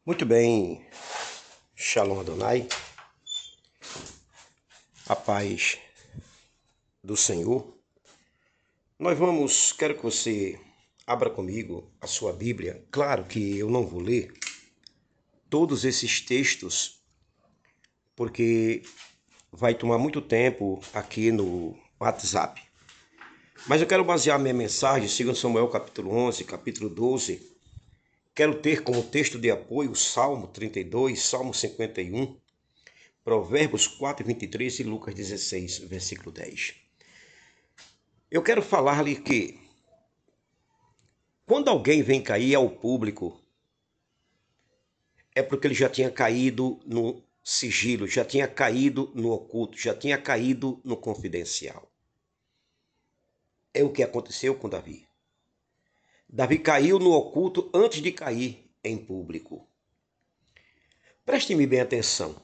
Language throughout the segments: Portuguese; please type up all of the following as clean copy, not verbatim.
Muito bem, Shalom Adonai, a paz do Senhor. Quero que você abra comigo a sua Bíblia. Claro que eu não vou ler todos esses textos, porque vai tomar muito tempo aqui no WhatsApp. Mas eu quero basear minha mensagem, 2 Samuel capítulo 11, capítulo 12. Quero ter como texto de apoio o Salmo 32, Salmo 51, Provérbios 4, 23 e Lucas 16, versículo 10. Eu quero falar-lhe que quando alguém vem cair ao público, é porque ele já tinha caído no sigilo, já tinha caído no oculto, já tinha caído no confidencial. É o que aconteceu com Davi. Davi caiu no oculto antes de cair em público. Preste-me bem atenção.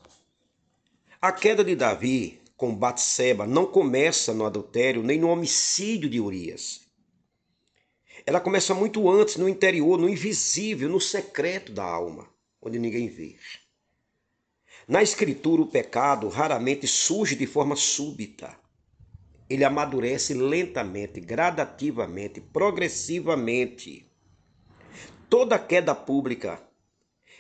A queda de Davi com Batseba não começa no adultério nem no homicídio de Urias. Ela começa muito antes, no interior, no invisível, no secreto da alma, onde ninguém vê. Na Escritura, o pecado raramente surge de forma súbita. Ele amadurece lentamente, gradativamente, progressivamente. Toda queda pública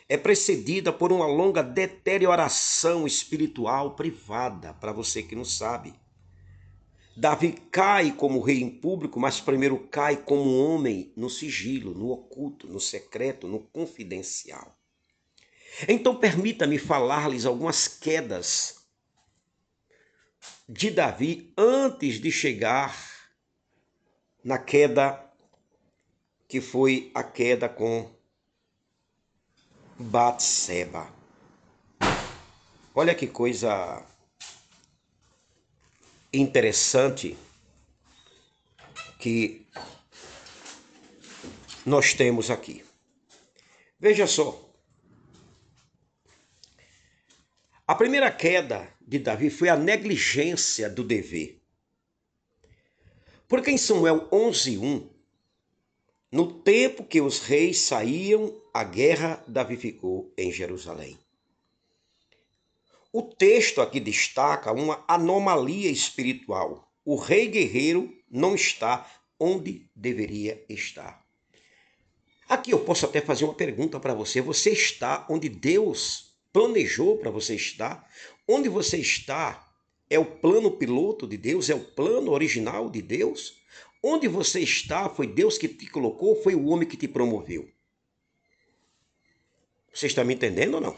é precedida por uma longa deterioração espiritual privada, para você que não sabe. Davi cai como rei em público, mas primeiro cai como homem no sigilo, no oculto, no secreto, no confidencial. Então permita-me falar-lhes algumas quedas de Davi antes de chegar na queda que foi a queda com Batseba. Olha que coisa interessante que nós temos aqui. Veja só. A primeira queda de Davi foi a negligência do dever. Porque em Samuel 11:1, no tempo que os reis saíam à guerra, Davi ficou em Jerusalém. O texto aqui destaca uma anomalia espiritual. O rei guerreiro não está onde deveria estar. Aqui eu posso até fazer uma pergunta para você. Você está onde Deus planejou para você estar? Onde você está é o plano piloto de Deus? É o plano original de Deus? Onde você está foi Deus que te colocou? Foi o homem que te promoveu? Você está me entendendo ou não?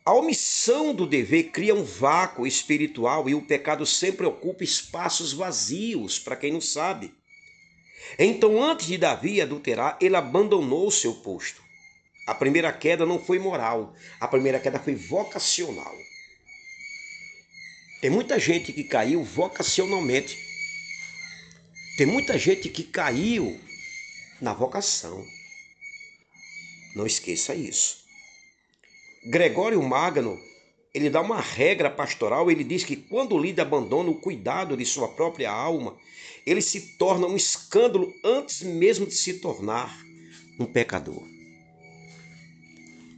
A omissão do dever cria um vácuo espiritual e o pecado sempre ocupa espaços vazios, para quem não sabe. Então, antes de Davi adulterar, ele abandonou o seu posto. A primeira queda não foi moral, a primeira queda foi vocacional. Tem muita gente que caiu vocacionalmente. Tem muita gente que caiu na vocação. Não esqueça isso. Gregório Magno, ele dá uma regra pastoral, ele diz que quando o líder abandona o cuidado de sua própria alma, ele se torna um escândalo antes mesmo de se tornar um pecador.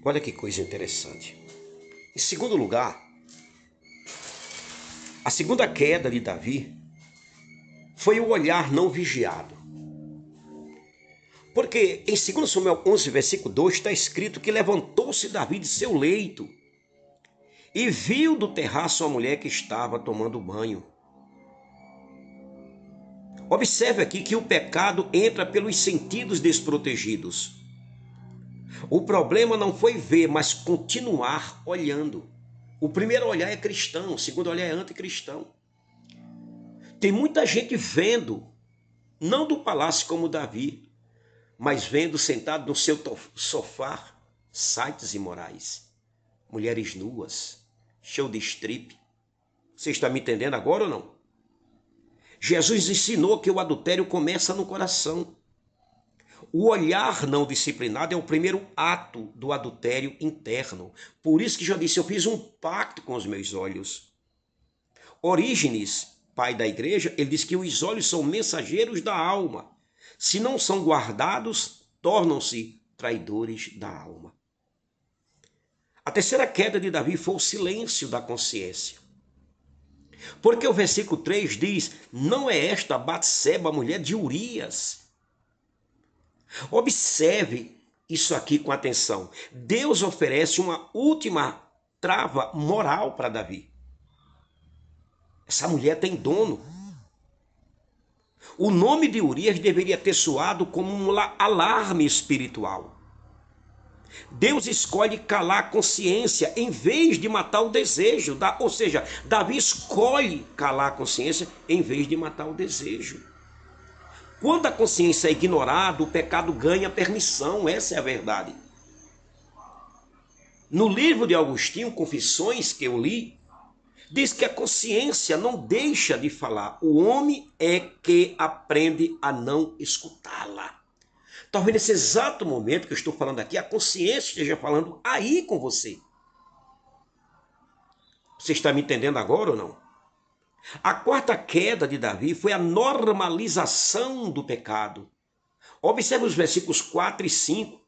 Olha que coisa interessante. Em segundo lugar, a segunda queda de Davi foi o olhar não vigiado. Porque em 2 Samuel 11, versículo 2, está escrito que levantou-se Davi de seu leito e viu do terraço a mulher que estava tomando banho. Observe aqui que o pecado entra pelos sentidos desprotegidos. O problema não foi ver, mas continuar olhando. O primeiro olhar é cristão, o segundo olhar é anticristão. Tem muita gente vendo, não do palácio como Davi, mas vendo sentado no seu sofá sites imorais, mulheres nuas, show de strip. Você está me entendendo agora ou não? Jesus ensinou que o adultério começa no coração. O olhar não disciplinado é o primeiro ato do adultério interno. Por isso que já disse, eu fiz um pacto com os meus olhos. Orígenes, pai da igreja, ele diz que os olhos são mensageiros da alma. Se não são guardados, tornam-se traidores da alma. A terceira queda de Davi foi o silêncio da consciência. Porque o versículo 3 diz: não é esta Batseba, a mulher de Urias. Observe isso aqui com atenção. Deus oferece uma última trava moral para Davi. Essa mulher tem dono. O nome de Urias deveria ter soado como um alarme espiritual. Deus escolhe calar a consciência em vez de matar o desejo. Ou seja, Davi escolhe calar a consciência em vez de matar o desejo. Quando a consciência é ignorada, o pecado ganha permissão. Essa é a verdade. No livro de Agostinho, Confissões, que eu li, diz que a consciência não deixa de falar. O homem é que aprende a não escutá-la. Talvez nesse exato momento que eu estou falando aqui, a consciência esteja falando aí com você. Você está me entendendo agora ou não? A quarta queda de Davi foi a normalização do pecado. Observe os versículos 4 e 5.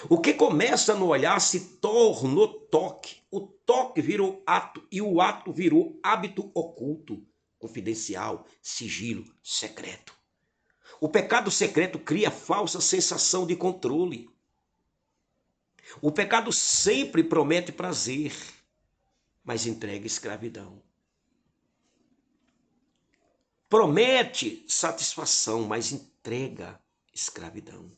O que começa no olhar se tornou toque. O toque virou ato e o ato virou hábito oculto, confidencial, sigilo, secreto. O pecado secreto cria falsa sensação de controle. O pecado sempre promete prazer, mas entrega escravidão. Promete satisfação, mas entrega escravidão.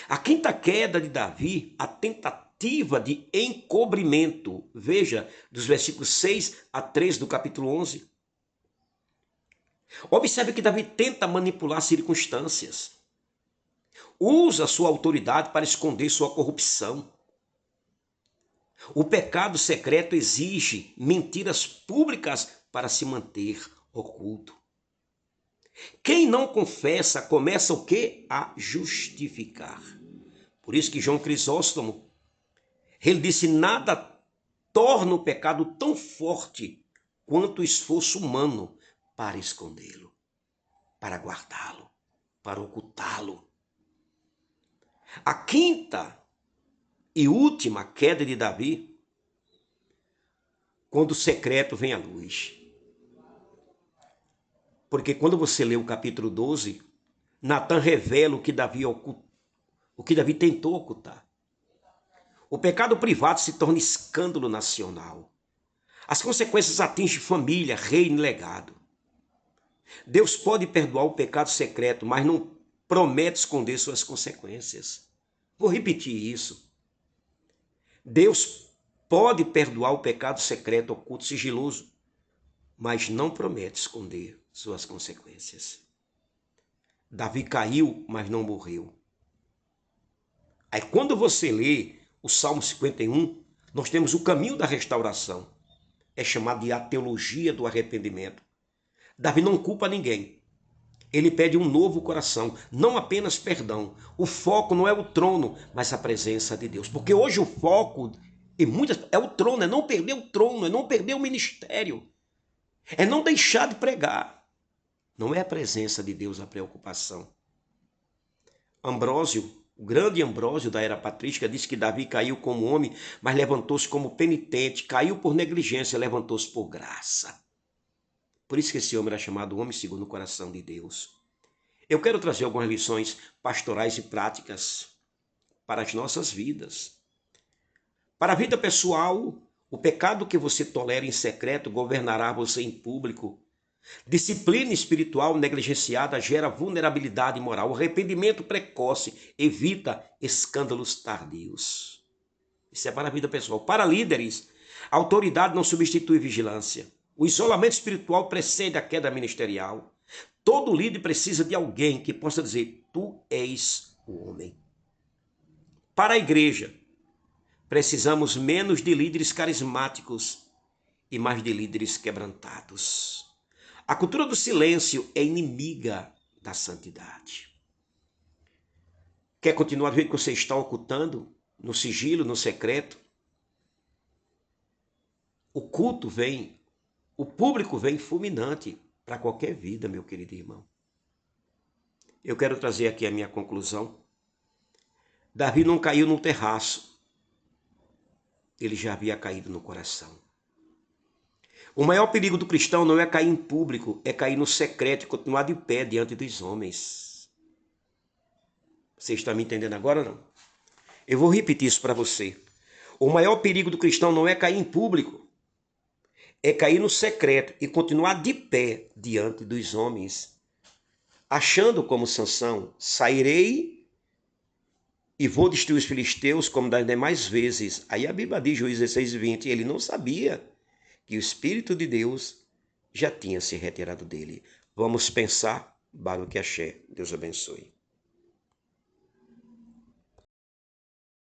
A quinta queda de Davi, a tentativa de encobrimento. Veja, dos versículos 6 a 3 do capítulo 11. Observe que Davi tenta manipular circunstâncias. Usa sua autoridade para esconder sua corrupção. O pecado secreto exige mentiras públicas para se manter oculto. Quem não confessa começa o quê? A justificar. Por isso que João Crisóstomo, ele disse: nada torna o pecado tão forte quanto o esforço humano para escondê-lo, para guardá-lo, para ocultá-lo. A quinta e última queda de Davi, quando o secreto vem à luz. Porque quando você lê o capítulo 12, Natan revela o que Davi tentou ocultar. O pecado privado se torna escândalo nacional. As consequências atingem família, reino e legado. Deus pode perdoar o pecado secreto, mas não promete esconder suas consequências. Vou repetir isso. Deus pode perdoar o pecado secreto, oculto, sigiloso, mas não promete esconder suas consequências. Davi caiu, mas não morreu. Aí quando você lê o Salmo 51, nós temos o caminho da restauração. É chamado de a teologia do arrependimento. Davi não culpa ninguém. Ele pede um novo coração, não apenas perdão. O foco não é o trono, mas a presença de Deus. Porque hoje o foco é o trono, é não perder o trono, é não perder o ministério. É não deixar de pregar. Não é a presença de Deus a preocupação. Ambrósio, o grande Ambrósio da era patrística, disse que Davi caiu como homem, mas levantou-se como penitente, caiu por negligência, levantou-se por graça. Por isso que esse homem era chamado homem segundo o coração de Deus. Eu quero trazer algumas lições pastorais e práticas para as nossas vidas. Para a vida pessoal, o pecado que você tolera em secreto governará você em público. Disciplina espiritual negligenciada gera vulnerabilidade moral. O arrependimento precoce evita escândalos tardios. Isso é para a vida pessoal. Para líderes, a autoridade não substitui vigilância. O isolamento espiritual precede a queda ministerial. Todo líder precisa de alguém que possa dizer: tu és o homem. Para a igreja, precisamos menos de líderes carismáticos e mais de líderes quebrantados. A cultura do silêncio é inimiga da santidade. Quer continuar do jeito que você está ocultando? No sigilo, no secreto? O culto vem, o público vem fulminante para qualquer vida, meu querido irmão. Eu quero trazer aqui a minha conclusão. Davi não caiu no terraço, ele já havia caído no coração. O maior perigo do cristão não é cair em público, é cair no secreto e continuar de pé diante dos homens. Você está me entendendo agora ou não? Eu vou repetir isso para você. O maior perigo do cristão não é cair em público, é cair no secreto e continuar de pé diante dos homens, achando como Sansão, sairei e vou destruir os filisteus como das demais vezes. Aí a Bíblia diz, Juízes 16:20, ele não sabia que o Espírito de Deus já tinha se retirado dele. Vamos pensar, Baruque Axé. Deus abençoe.